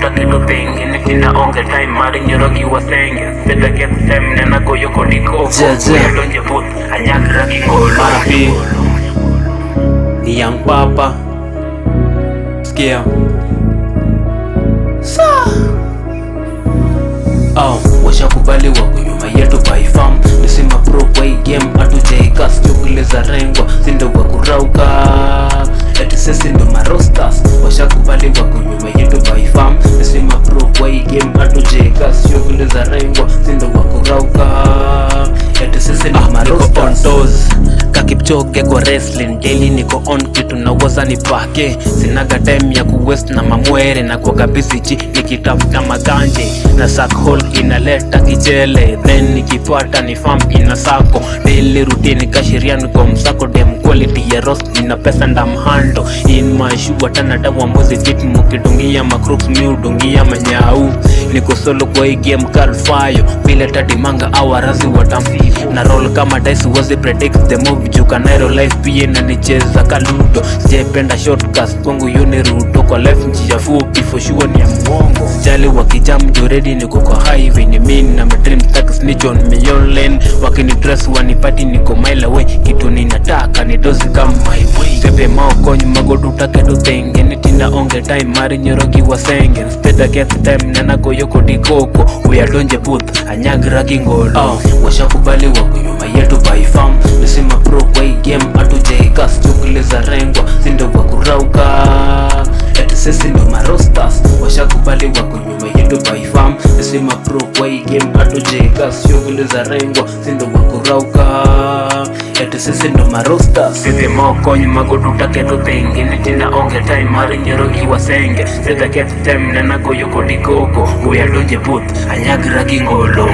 utake to thing in tina onge time mari nyorogi wasenge Seta get time nena goyo kodiko Donje put anyagra kingolo Mapi ni Young Papa Skia washakubali wako nyuma yetu by farm. Nisema pro kwa hii game hatujaikas chukule za rengwa sindo wakurauka eti sisi ndo marostas. Washakubali wako nyuma yetu by farm. Nisema pro kwa hii game hatujaikas chukule za rengwa sindo wakurauka eti sisi ndo marostas. Kakipchoge kwa wrestling daily niko on kitu na waza nipake. Sinaga time ya kuwest na mamwere na kwa kabisi chi nikitafuta maganje na sack hole inaleta kichele then nikipata ni farm inasako daily routine kashiria niko msako dem quality ya roast ina pesa ndamhando in my shoe watana dawa mbuzi fit mukidungia macrooks miudungia manyau niko solo kwa hii game call fire bila tadimanga awarazi watamfi na roll kama dice wazi predict the move juka nairo life pia na nicheza kaludo sijapenda shortcast kwangu yuni ruto kwa life njia fupi for sure ni ya mwongo sijali wakijam joredi niko kwa highway ni mini na madream stacks ni John Million Lane wakini dress wanipati niko mile away kitu ninataka ni dozi kama my way sepe mao konyu magodu takedo thenge nitina onge time mari nyorogi wasenge instead I get time nena goyo kodikoko uyadonje booth anyagira kingolo washakubali wako nyuma yetu by farm. Nisema pro kwa hii game hatujaikas chukule za rengwa sindo wakurauka eti sisi ndo marostas. Washakubali wako nyuma yetu by farm. Nisema pro kwa hii game hatujaikas chukule za rengwa sindo wakurauka eti sisi ndo marostas. Sisi mokonyu magodu taketo thing in tina onge time mari nyorogi wasenge Seta get time nena goyo kodikoko uyadonje booth anyagira kingolo